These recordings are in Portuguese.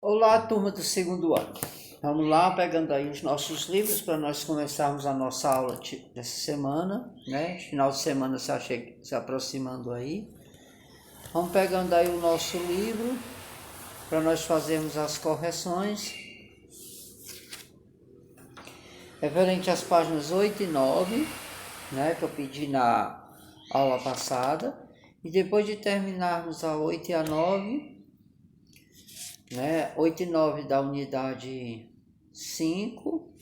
Olá, turma do segundo ano. Vamos lá, pegando aí os nossos livros para nós começarmos a nossa aula dessa semana, né? Final de semana se aproximando aí. Vamos pegando aí o nosso livro para nós fazermos as correções. Referente às páginas 8 e 9, né? Que eu pedi na aula passada. E depois de terminarmos a 8 e a 9, né? 8 e 9 da unidade 5,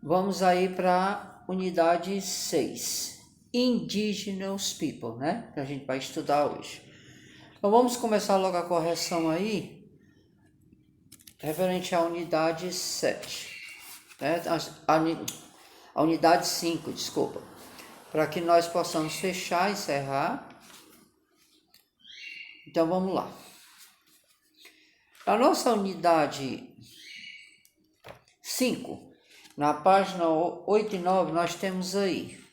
vamos aí para unidade 6, Indigenous People, né? Que a gente vai estudar hoje. Então vamos começar logo a correção aí, referente à unidade 7, né? A unidade 5, desculpa, para que nós possamos fechar e encerrar. Então vamos lá. A nossa unidade 5, na página 8 e 9, nós temos aí.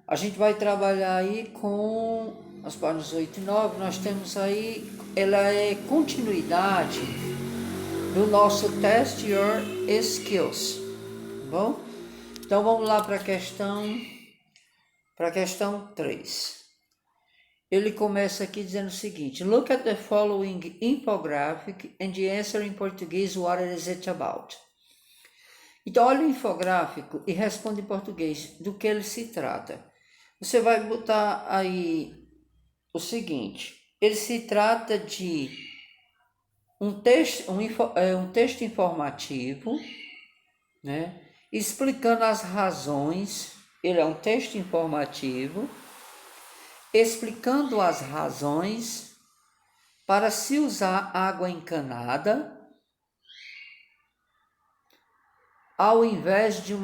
A gente vai trabalhar aí com as páginas 8 e 9, nós temos aí, ela é continuidade do nosso Test Your Skills, tá bom? Então vamos lá para a questão 3. Ele começa aqui dizendo o seguinte: Look at the following infographic and answer in português what is it about. Então olha o infográfico e responde em português do que ele se trata. Você vai botar aí o seguinte: ele se trata de um texto informativo, né, explicando as razões. Ele é um texto informativo explicando as razões para se usar água encanada ao invés de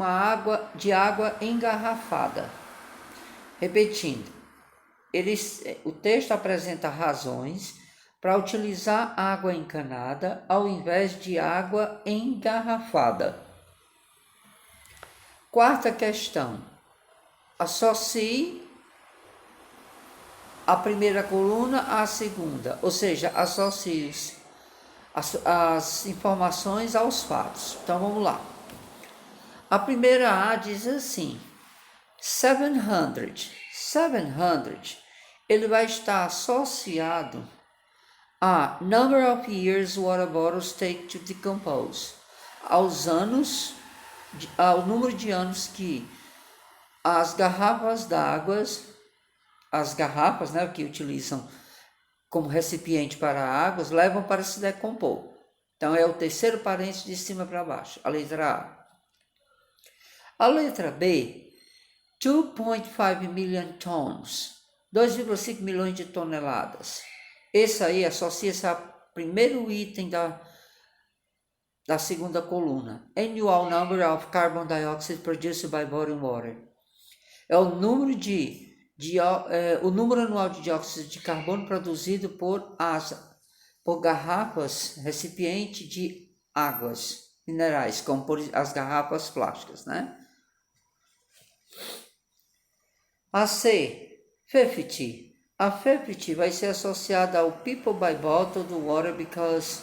água engarrafada. Repetindo, o texto apresenta razões para utilizar água encanada ao invés de água engarrafada. Quarta questão: associe a primeira coluna à segunda, ou seja, associe as informações aos fatos. Então vamos lá. A primeira A diz assim: 700, ele vai estar associado a number of years water bottles take to decompose, ao número de anos que as garrafas d'água, né, que utilizam como recipiente para águas, levam para se decompor. Então é o terceiro parênteses de cima para baixo, a letra A. A letra B, 2.5 million tons, 2,5 milhões de toneladas. Esse aí associa-se ao primeiro item da segunda coluna. Annual number of carbon dioxide produced by bottled water. É o número o número anual de dióxido de carbono produzido por garrafas recipiente de águas minerais, como por as garrafas plásticas, né? A C, 50. A 50 vai ser associada ao people buy bottled water because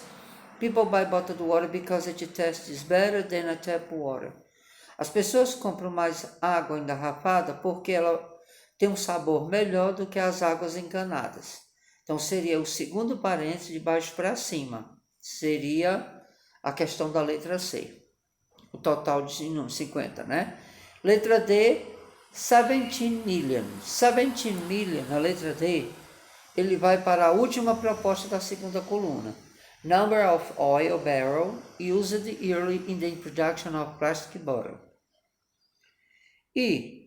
it tastes better than a tap water. As pessoas compram mais água engarrafada porque ela tem um sabor melhor do que as águas encanadas. Então seria o segundo parênteses de baixo para cima. Seria a questão da letra C. O total de 50, né? Letra D, 17 million. 17 million, a letra D, ele vai para a última proposta da segunda coluna. Number of oil barrel used yearly in the production of plastic bottle. E,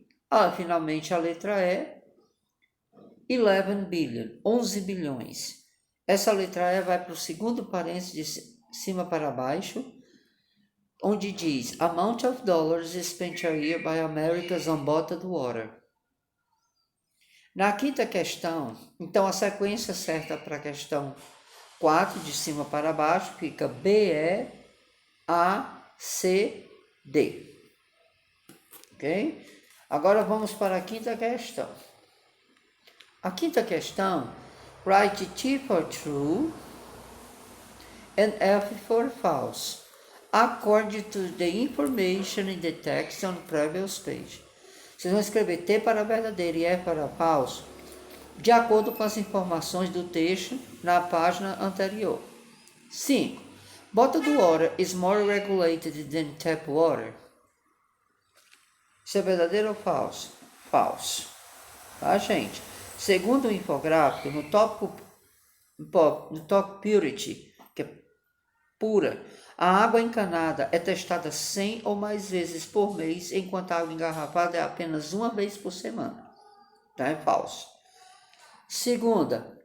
finalmente, a letra E, 11 billion, 11 bilhões. Essa letra E vai para o segundo parênteses de cima para baixo, onde diz amount of dollars spent a year by Americans on bottled water. Na quinta questão, então a sequência certa para a questão 4, de cima para baixo, fica B, E, A, C, D. Ok? Agora vamos para a quinta questão. A quinta questão, Write T for true and F for false, according to the information in the text on the previous page. Vocês vão escrever T para verdadeiro e F para falso, de acordo com as informações do texto na página anterior. 5. Bottled water is more regulated than tap water. Isso é verdadeiro ou falso? Falso. Tá, gente? Segundo o infográfico, no tópico purity, que é pura, a água encanada é testada 100 ou mais vezes por mês, enquanto a água engarrafada é apenas uma vez por semana. Tá? É falso. Segunda,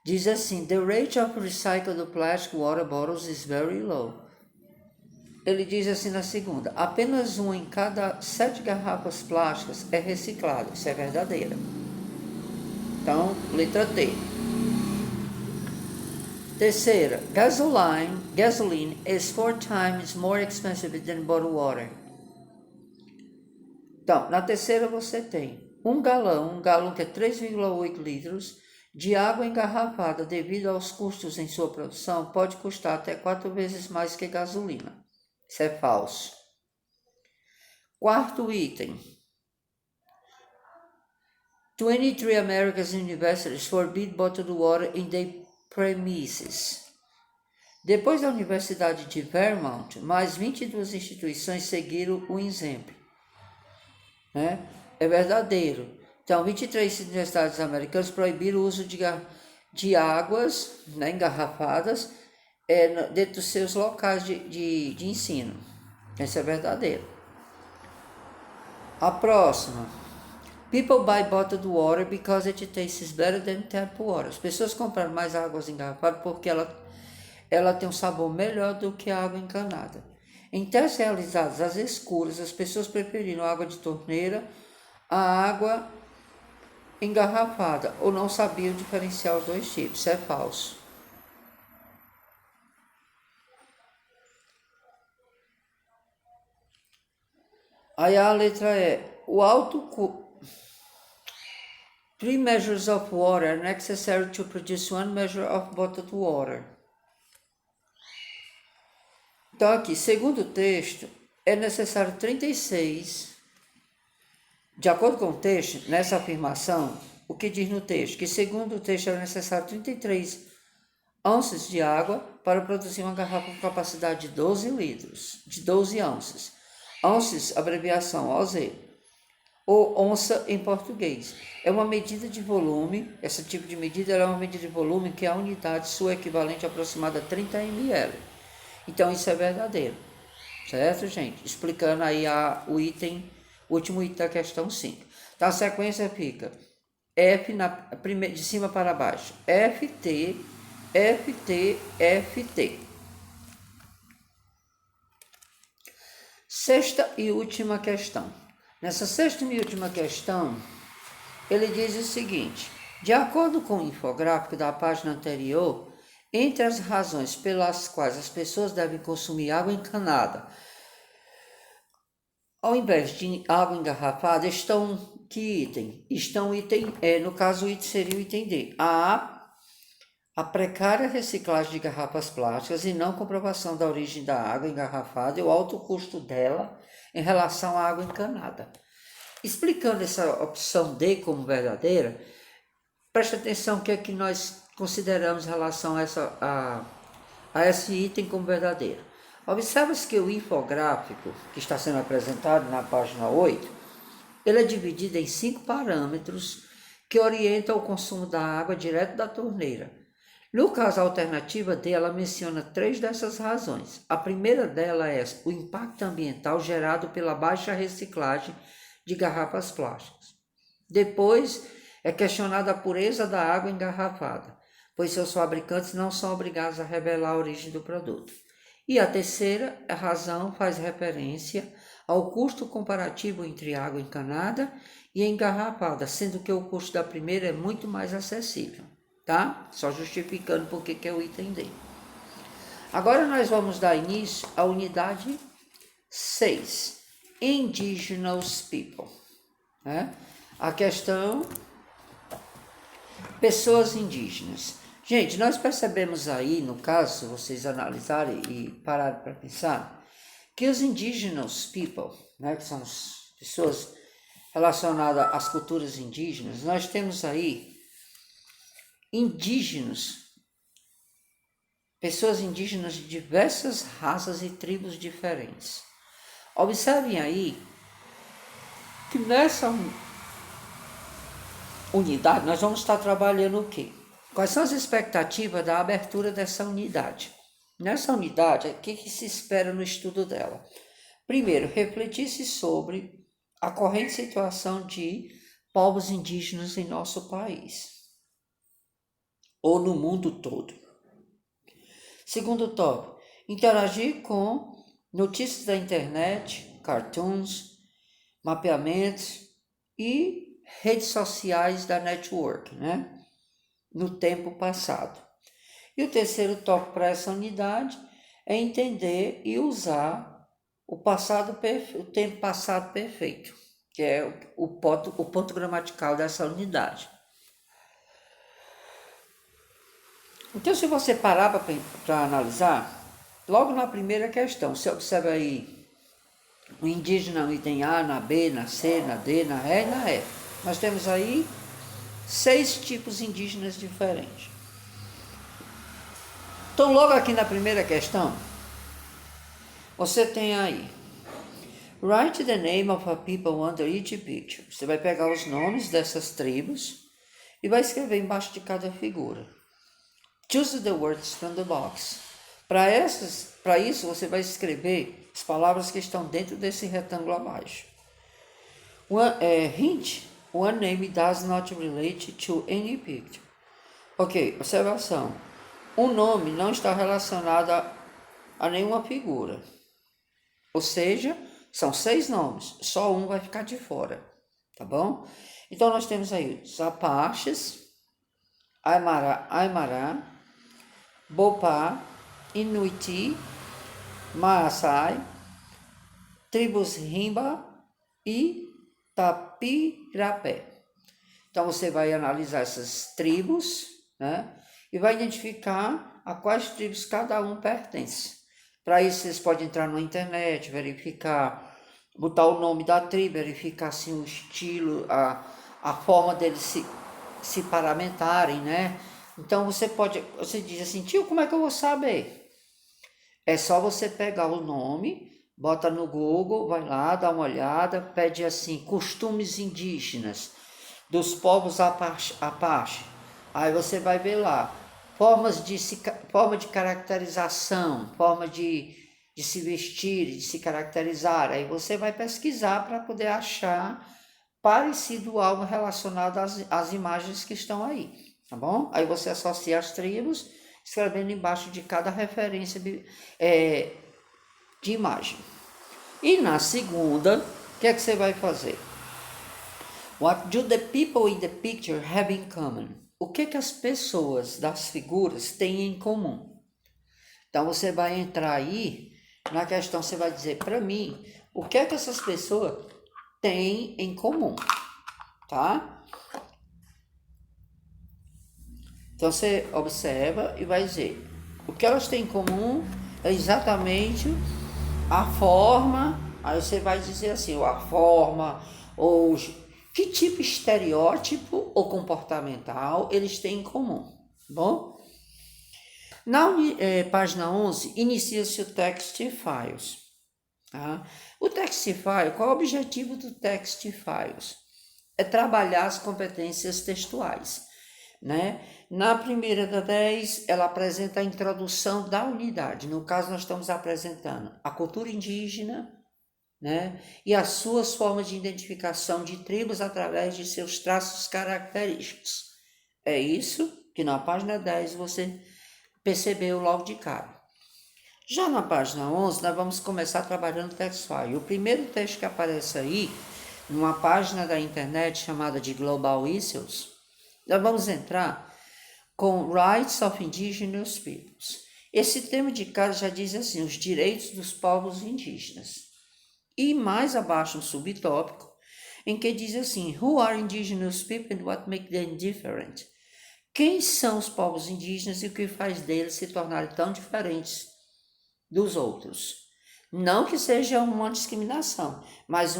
diz assim, the rate of recycled plastic water bottles is very low. Ele diz assim na segunda, apenas um em cada 7 garrafas plásticas é reciclado. Isso é verdadeiro. Então, letra T. Terceira, gasoline is 4 times more expensive than bottled water. Então, na terceira você tem um galão que é 3,8 litros, de água engarrafada devido aos custos em sua produção, pode custar até 4 vezes mais que gasolina. Isso é falso. Quarto item. 23 American universities forbid bottled water in their premises. Depois da Universidade de Vermont, mais 22 instituições seguiram o exemplo. Né? É verdadeiro. Então, 23 universidades americanas proibiram o uso de águas, né, engarrafadas dentro dos seus locais de ensino. Isso é verdadeiro. A próxima. People buy bottled water because it tastes better than tap water. As pessoas compram mais águas engarrafadas porque ela tem um sabor melhor do que a água encanada. Em testes realizados às escuras, as pessoas preferiram água de torneira à água engarrafada ou não sabiam diferenciar os dois tipos. Isso é falso. Aí a letra é, o alto 3 measures of water are necessary to produce 1 measure of bottled water. Então aqui, segundo o texto, é necessário 36, de acordo com o texto, nessa afirmação, o que diz no texto? Que segundo o texto é necessário 33 onças de água para produzir uma garrafa com capacidade de 12 litros, de 12 onças. Onças, abreviação OZ, ou onça em português. É uma medida de volume, esse tipo de medida é uma medida de volume que a unidade sua equivalente aproximada a 30 ml. Então isso é verdadeiro, certo, gente? Explicando aí o último item da questão 5. Então a sequência fica F de cima para baixo, FT, FT, FT. Sexta e última questão. Nessa sexta e última questão, ele diz o seguinte, de acordo com o infográfico da página anterior, entre as razões pelas quais as pessoas devem consumir água encanada, ao invés de água engarrafada, estão que item? Estão item, no caso o item seria o item D. A precária reciclagem de garrafas plásticas e não comprovação da origem da água engarrafada e o alto custo dela em relação à água encanada. Explicando essa opção D como verdadeira, preste atenção o que é que nós consideramos em relação a esse item como verdadeiro. Observa-se que o infográfico que está sendo apresentado na página 8, ele é dividido em 5 parâmetros que orientam o consumo da água direto da torneira. No caso, a alternativa D, ela menciona 3 dessas razões. A primeira dela é o impacto ambiental gerado pela baixa reciclagem de garrafas plásticas. Depois, é questionada a pureza da água engarrafada, pois seus fabricantes não são obrigados a revelar a origem do produto. E a terceira razão faz referência ao custo comparativo entre água encanada e engarrafada, sendo que o custo da primeira é muito mais acessível. Tá? Só justificando porque que é o item D. Agora nós vamos dar início à unidade 6, Indigenous People. Né? A questão Pessoas indígenas. Gente, nós percebemos aí, no caso, se vocês analisarem e pararem para pensar, que os indigenous people, né, que são as pessoas relacionadas às culturas indígenas, nós temos aí indígenas, pessoas indígenas de diversas raças e tribos diferentes. Observem aí que nessa unidade nós vamos estar trabalhando o quê? Quais são as expectativas da abertura dessa unidade? Nessa unidade, o que se espera no estudo dela? Primeiro, refletir-se sobre a corrente situação de povos indígenas em nosso país, ou no mundo todo. Segundo tópico, interagir com notícias da internet, cartoons, mapeamentos e redes sociais da network, né? No tempo passado. E o terceiro tópico para essa unidade é entender e usar o tempo passado perfeito, que é o ponto gramatical dessa unidade. Então, se você parar para analisar, logo na primeira questão, você observa aí o indígena no item A, na B, na C, na D, na E e na F. Nós temos aí 6 tipos indígenas diferentes. Então, logo aqui na primeira questão, você tem aí, write the name of a people under each picture. Você vai pegar os nomes dessas tribos e vai escrever embaixo de cada figura. Choose the words from the box. Para isso, você vai escrever as palavras que estão dentro desse retângulo abaixo. Hint, one name does not relate to any picture. Ok, observação. Um nome não está relacionado a nenhuma figura. Ou seja, são 6 nomes, só um vai ficar de fora, tá bom? Então, nós temos aí os Apaches, Aymara, Bopá, Inuiti, Maassai, tribos Rimba e Tapirapé. Então, você vai analisar essas tribos, né? E vai identificar a quais tribos cada um pertence. Para isso, vocês podem entrar na internet, verificar, botar o nome da tribo, verificar assim, o estilo, a forma deles se paramentarem, né? Então, você diz assim, tio, como é que eu vou saber? É só você pegar o nome, bota no Google, vai lá, dá uma olhada, pede assim, costumes indígenas dos povos Apache. Aí você vai ver lá, forma de caracterização, forma de se vestir, de se caracterizar. Aí você vai pesquisar para poder achar parecido algo relacionado às imagens que estão aí, tá bom? Aí você associa as tribos, escrevendo embaixo de cada referência de imagem. E na segunda, o que é que você vai fazer? What do the people in the picture have in common? O que as pessoas das figuras têm em comum? Então, você vai entrar aí na questão, você vai dizer para mim o que essas pessoas têm em comum, tá? Então, você observa e vai dizer o que elas têm em comum é exatamente a forma. Aí você vai dizer assim, a forma, ou que tipo estereótipo ou comportamental eles têm em comum, bom? Na página 11, inicia-se o Text Files. Tá? O Text File, qual é o objetivo do Text Files? É trabalhar as competências textuais, né? Na primeira da 10, ela apresenta a introdução da unidade. No caso, nós estamos apresentando a cultura indígena, né? E as suas formas de identificação de tribos através de seus traços característicos. É isso que na página 10 você percebeu logo de cara. Já na página 11, nós vamos começar trabalhando o text file. O primeiro texto que aparece aí, numa página da internet chamada de Global Issues, nós vamos entrar com Rights of Indigenous Peoples. Esse tema de cara já diz assim, os direitos dos povos indígenas. E mais abaixo um subtópico, em que diz assim, Who are indigenous people and what makes them different? Quem são os povos indígenas e o que faz deles se tornarem tão diferentes dos outros? Não que seja uma discriminação, mas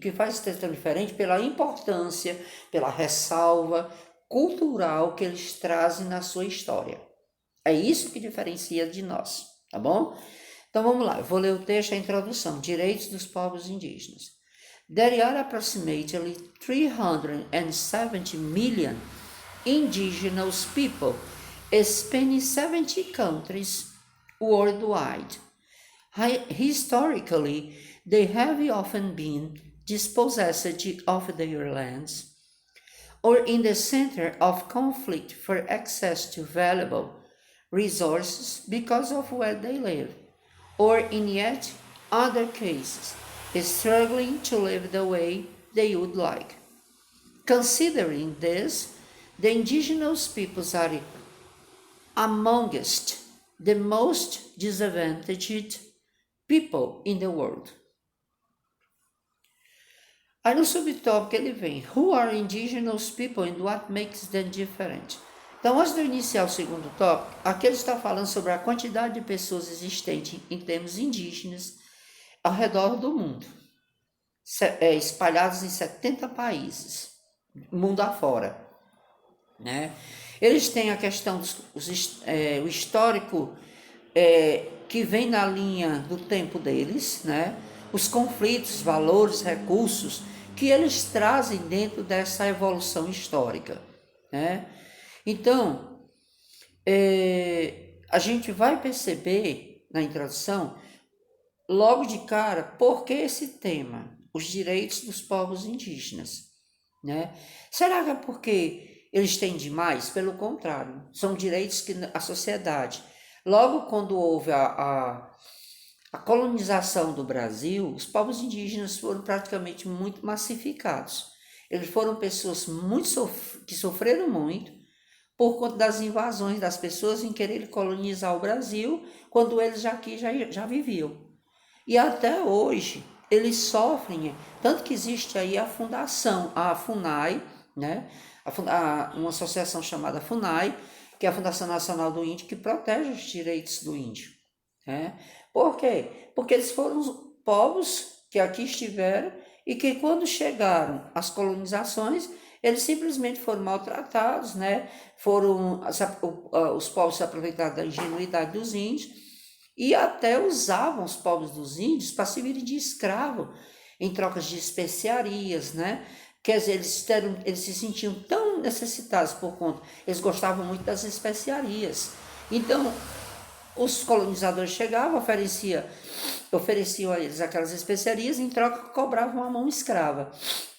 que faz ser tão diferente pela importância, pela ressalva cultural que eles trazem na sua história. É isso que diferencia de nós, tá bom? Então vamos lá, eu vou ler o texto, a introdução. Direitos dos povos indígenas. There are approximately 370 million indigenous people spanning 70 countries worldwide. Historically, they have often been dispossessed of their lands or in the center of conflict for access to valuable resources because of where they live, or in yet other cases, struggling to live the way they would like. Considering this, the indigenous peoples are amongst the most disadvantaged people in the world. Aí no subtópico ele vem, who are indigenous people and what makes them different? Então, antes de eu iniciar o segundo tópico, aqui ele está falando sobre a quantidade de pessoas existentes em termos indígenas ao redor do mundo, espalhadas em 70 países, mundo afora, né? Eles têm a questão o histórico que vem na linha do tempo deles, né? Os conflitos, valores, recursos que eles trazem dentro dessa evolução histórica, né? Então, a gente vai perceber na introdução, logo de cara, por que esse tema, os direitos dos povos indígenas, né? Será que é porque eles têm demais? Pelo contrário, são direitos que a sociedade, logo quando houve a colonização do Brasil, os povos indígenas foram praticamente muito massificados. Eles foram pessoas que sofreram muito por conta das invasões das pessoas em querer colonizar o Brasil, quando eles aqui já viviam. E até hoje eles sofrem, tanto que existe aí a fundação, a FUNAI, né? Uma associação chamada FUNAI, que é a Fundação Nacional do Índio, que protege os direitos do índio, né? Por quê? Porque eles foram os povos que aqui estiveram e que quando chegaram as colonizações, eles simplesmente foram maltratados, né? Os povos se aproveitaram da ingenuidade dos índios e até usavam os povos dos índios para servirem de escravo em trocas de especiarias, né? Quer dizer, eles se sentiam tão necessitados por conta, eles gostavam muito das especiarias. Então, os colonizadores chegavam, ofereciam a eles aquelas especiarias, em troca cobravam a mão escrava.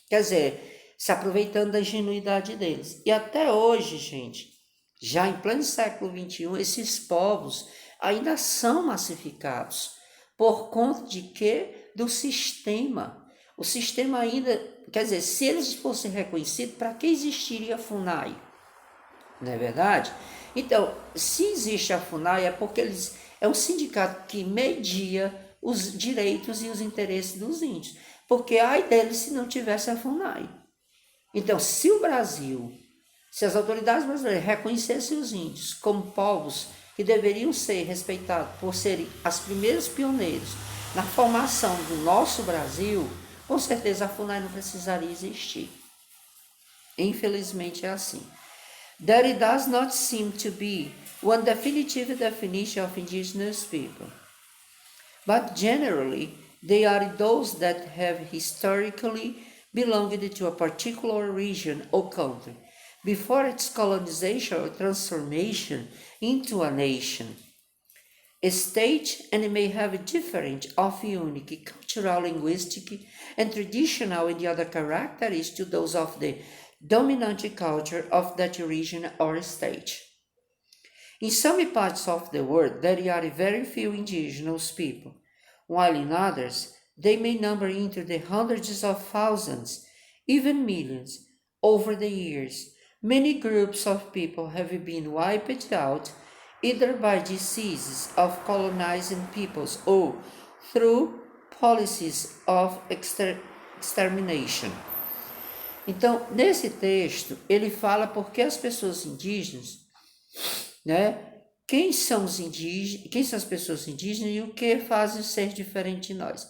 Quer dizer, se aproveitando da ingenuidade deles. E até hoje, gente, já em pleno século XXI, esses povos ainda são massificados. Por conta de quê? Do sistema. O sistema ainda, quer dizer, se eles fossem reconhecidos, para que existiria a FUNAI? Não é verdade? Então, se existe a FUNAI é porque é um sindicato que media os direitos e os interesses dos índios. Porque ai deles se não tivesse a FUNAI. Então, se o Brasil, se as autoridades brasileiras reconhecessem os índios como povos que deveriam ser respeitados por serem as primeiras pioneiros na formação do nosso Brasil, com certeza a FUNAI não precisaria existir. Infelizmente é assim. There does not seem to be one definitive definition of indigenous people, but generally they are those that have historically belonged to a particular region or country before its colonization or transformation into a nation, a state, and may have different of unique cultural, linguistic, and traditional and other characteristics to those of the dominant culture of that region or state. In some parts of the world, there are very few indigenous people, while in others, they may number into the hundreds of thousands, even millions. Over the years, many groups of people have been wiped out either by diseases of colonizing peoples or through policies of extermination. Então, nesse texto, ele fala por que as pessoas indígenas, né? Quem são os indígenas, quem são as pessoas indígenas e o que fazem ser diferente de nós.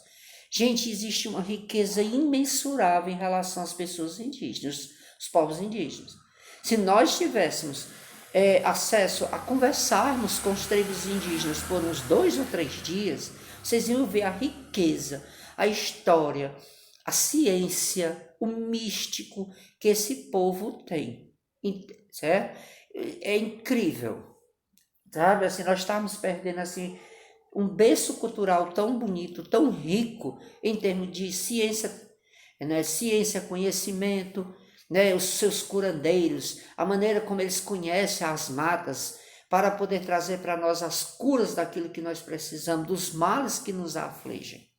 Gente, existe uma riqueza imensurável em relação às pessoas indígenas, os povos indígenas. Se nós tivéssemos acesso a conversarmos com os tribos indígenas por uns 2 ou 3 dias, vocês iam ver a riqueza, a história, a ciência, o místico que esse povo tem, certo? É incrível, sabe? Assim, nós estamos perdendo assim um berço cultural tão bonito, tão rico em termos de ciência, né? Ciência, conhecimento, né? Os seus curandeiros, a maneira como eles conhecem as matas para poder trazer para nós as curas daquilo que nós precisamos, dos males que nos afligem.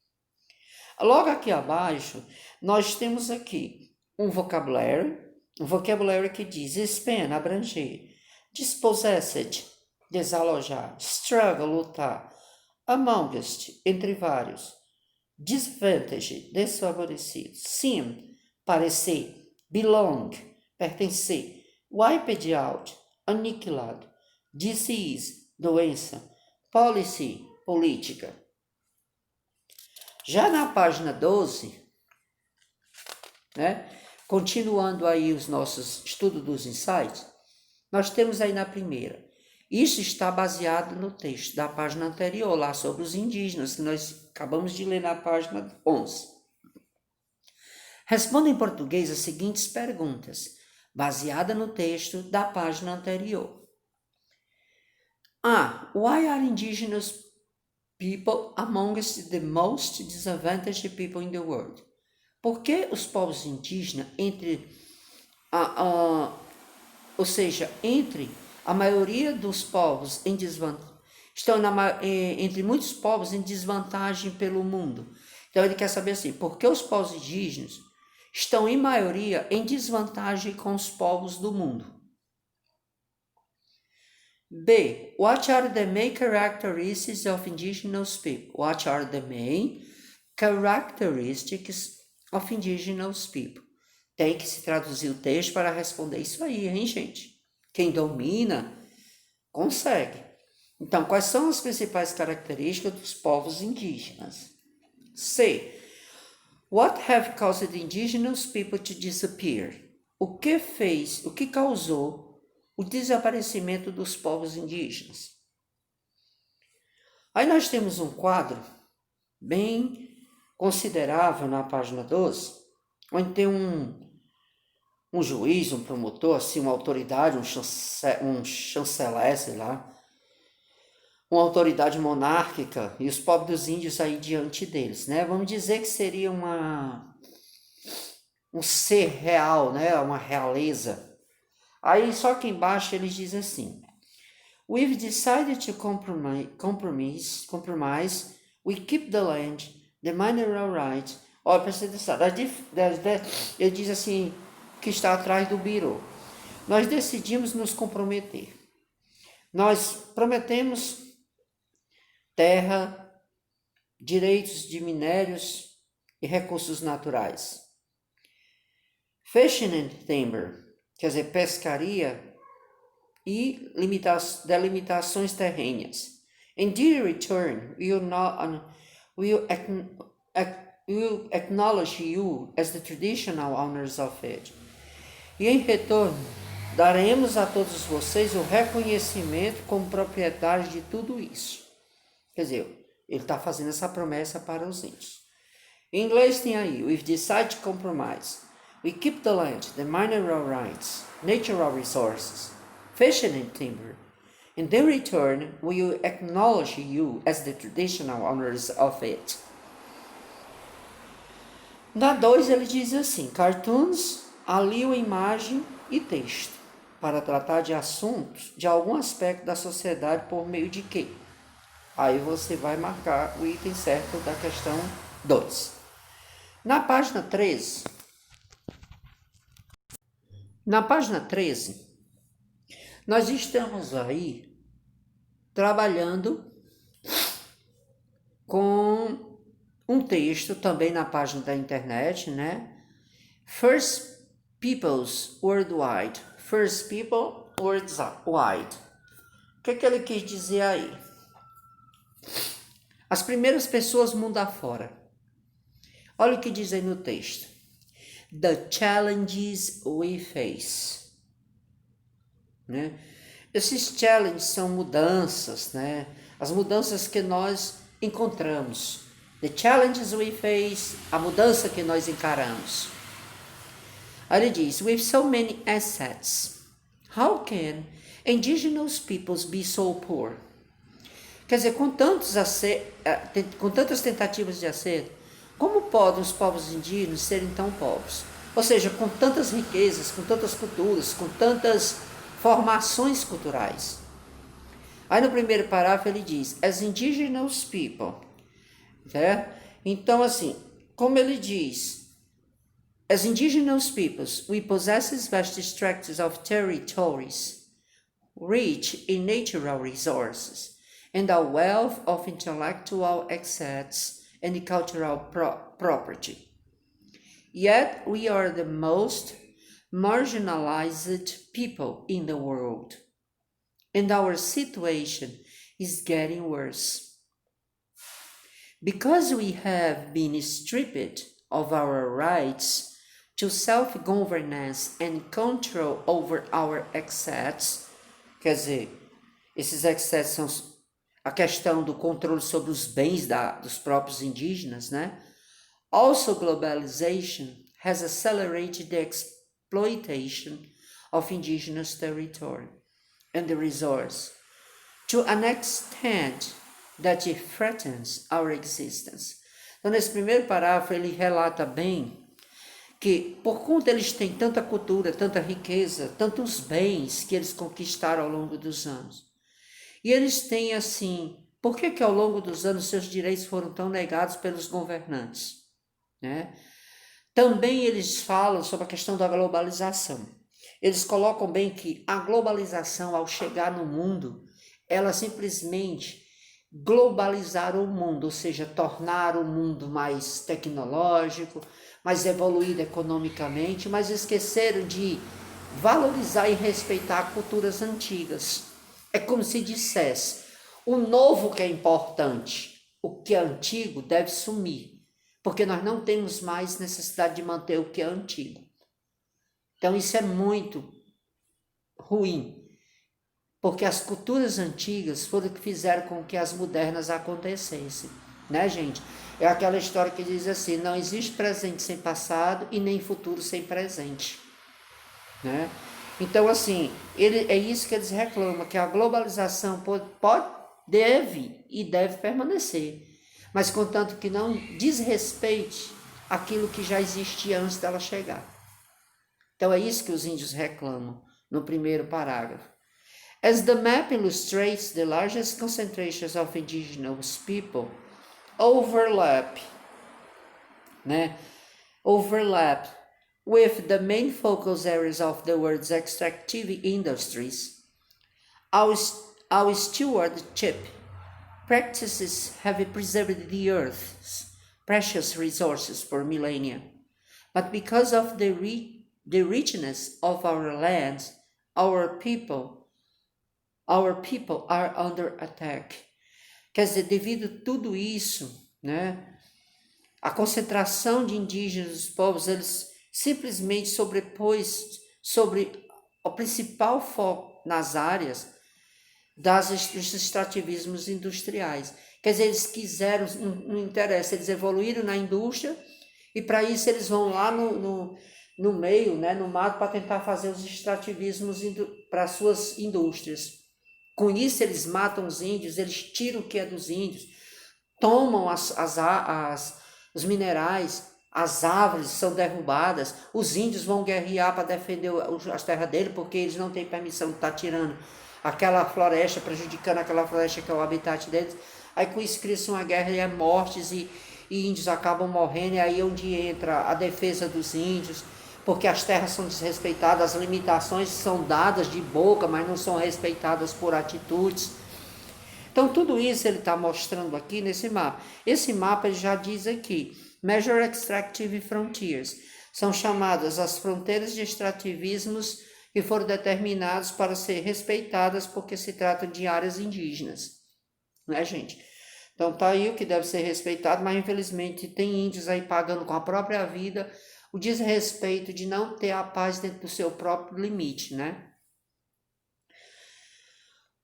Logo aqui abaixo, nós temos aqui um vocabulário que diz expand, abranger, dispossessed, desalojar, struggle, lutar, amongst, entre vários, disadvantage, desfavorecido, seem, parecer, belong, pertencer, wiped out, aniquilado, disease, doença, policy, política. Já na página 12, né, continuando aí os nossos estudos dos insights, nós temos aí na primeira. Isso está baseado no texto da página anterior, lá sobre os indígenas, que nós acabamos de ler na página 11. Responda em português as seguintes perguntas, baseada no texto da página anterior. A. Why are indigenous people amongst the most disadvantaged people in the world? Por que os povos indígenas, entre a maioria dos povos em desvantagem, estão entre muitos povos em desvantagem pelo mundo? Então ele quer saber assim, por que os povos indígenas estão em maioria em desvantagem com os povos do mundo? B. What are the main characteristics of indigenous people? What are the main characteristics of indigenous people? Tem que se traduzir o texto para responder isso aí, hein, gente? Quem domina, consegue. Então, quais são as principais características dos povos indígenas? C. What have caused indigenous people to disappear? O que causou o desaparecimento dos povos indígenas? Aí nós temos um quadro bem considerável na página 12, onde tem um juiz, um promotor, assim, uma autoridade, um chanceler, sei lá, uma autoridade monárquica, e os povos dos índios aí diante deles, né? Vamos dizer que seria um ser real, né? Uma realeza. Aí só que embaixo eles dizem assim: We've decided to compromise, we keep the land, the mineral rights. Olha, presta atenção, ele diz assim, que está atrás do birô. Nós decidimos nos comprometer. Nós prometemos terra, direitos de minérios e recursos naturais. Fishing and timber, quer dizer, pescaria e delimitações terrenas. In the return, we'll acknowledge you as the traditional owners of it. E em retorno, daremos a todos vocês o reconhecimento como proprietários de tudo isso. Quer dizer, ele está fazendo essa promessa para os índios. Em inglês tem aí, we've decided to compromise. We keep the land, the mineral rights, natural resources, fishing and timber. In the return, we will acknowledge you as the traditional owners of it. Na 2 ele diz assim, cartoons aliam imagem e texto para tratar de assuntos de algum aspecto da sociedade por meio de quê? Aí você vai marcar o item certo da questão 2. Na página 13, nós estamos aí trabalhando com um texto também na página da internet, né? First peoples worldwide. First people worldwide. O que ele quis dizer aí? As primeiras pessoas mundo afora. Olha o que diz aí no texto. The challenges we face. Né? Esses challenges são mudanças, né? As mudanças que nós encontramos. The challenges we face, a mudança que nós encaramos. Aí ele diz, with so many assets, how can indigenous peoples be so poor? Quer dizer, com tantas tentativas de acerto, como podem os povos indígenas serem tão pobres? Ou seja, com tantas riquezas, com tantas culturas, com tantas formações culturais. Aí no primeiro parágrafo ele diz, as indigenous people. Certo? Então assim, como ele diz, as indigenous peoples, we possess vast tracts of territories, rich in natural resources, and a wealth of intellectual assets and cultural property. Yet we are the most marginalized people in the world, and our situation is getting worse. Because we have been stripped of our rights to self-governance and control over our assets, quer dizer, esses assets são a questão do controle sobre os bens dos próprios indígenas, né? Also, globalization has accelerated the exploitation of indigenous territory and the resource to an extent that it threatens our existence. Então, nesse primeiro parágrafo, ele relata bem que, por conta eles têm tanta cultura, tanta riqueza, tantos bens que eles conquistaram ao longo dos anos. E eles têm assim, por que ao longo dos anos seus direitos foram tão negados pelos governantes? Né? Também eles falam sobre a questão da globalização. Eles colocam bem que a globalização, ao chegar no mundo, ela simplesmente globalizar o mundo, ou seja, tornar o mundo mais tecnológico, mais evoluído economicamente, mas esqueceram de valorizar e respeitar culturas antigas. É como se dissesse, o novo que é importante, o que é antigo deve sumir, porque nós não temos mais necessidade de manter o que é antigo. Então isso é muito ruim, porque as culturas antigas foram o que fizeram com que as modernas acontecessem, né, gente? É aquela história que diz assim, não existe presente sem passado e nem futuro sem presente, né? Então, assim, é isso que eles reclamam, que a globalização deve permanecer, mas contanto que não desrespeite aquilo que já existia antes dela chegar. Então, é isso que os índios reclamam no primeiro parágrafo. As the map illustrates, the largest concentrations of indigenous people overlap with the main focus areas of the world's extractive industries. Our stewardship practices have preserved the earth's precious resources for millennia, but because of the richness of our lands, our people are under attack. Quer dizer, devido a tudo isso, né, a concentração de indígenas dos povos, eles simplesmente sobrepôs sobre o principal foco nas áreas dos extrativismos industriais. Quer dizer, eles quiseram, não interessa, eles evoluíram na indústria e para isso eles vão lá no meio, né, no mato, para tentar fazer os extrativismos para suas indústrias. Com isso eles matam os índios, eles tiram o que é dos índios, tomam os minerais, as árvores são derrubadas, os índios vão guerrear para defender as terras dele, porque eles não têm permissão de estar tirando aquela floresta, prejudicando aquela floresta que é o habitat deles. Aí com isso cria-se uma guerra e mortes e índios acabam morrendo, e aí é onde entra a defesa dos índios, porque as terras são desrespeitadas, as limitações são dadas de boca, mas não são respeitadas por atitudes. Então tudo isso ele está mostrando aqui nesse mapa. Esse mapa ele já diz aqui, Measure Extractive Frontiers. são chamadas as fronteiras de extrativismos que foram determinados para ser respeitadas porque se trata de áreas indígenas, né, gente? Então tá aí o que deve ser respeitado, mas infelizmente tem índios aí pagando com a própria vida o desrespeito de não ter a paz dentro do seu próprio limite, né?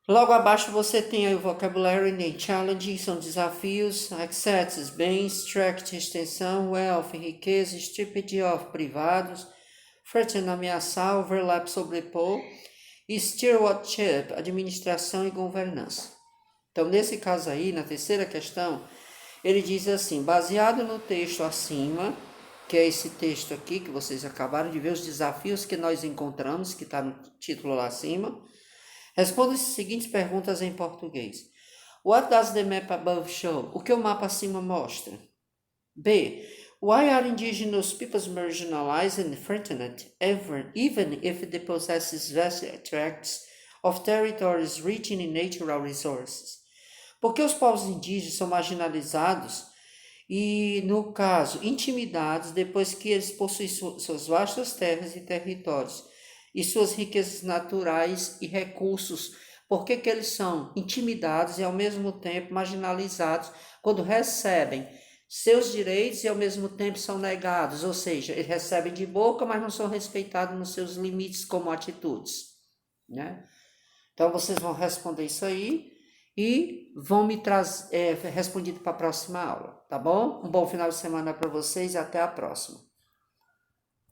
Logo abaixo você tem aí o vocabulary and challenge, são desafios, access, bens, tract, extensão, wealth, riqueza, stupid of, privados, threaten, ameaçar, overlap, sobrepor, e stewardship, administração e governança. Então, nesse caso aí, na terceira questão, ele diz assim, baseado no texto acima, que é esse texto aqui, que vocês acabaram de ver, os desafios que nós encontramos, que está no título lá acima, responda as seguintes perguntas em português. What does the map above show? O que o mapa acima mostra? B. Why are indigenous peoples marginalized and threatened, even if they possess vast tracts of territories rich in natural resources? Por que os povos indígenas são marginalizados e, no caso, intimidados depois que eles possuem suas vastas terras e territórios e suas riquezas naturais e recursos? Por que eles são intimidados e, ao mesmo tempo, marginalizados quando recebem seus direitos e, ao mesmo tempo, são negados? Ou seja, eles recebem de boca, mas não são respeitados nos seus limites como atitudes, né? Então, vocês vão responder isso aí e vão me trazer respondido para a próxima aula, tá bom? Um bom final de semana para vocês e até a próxima.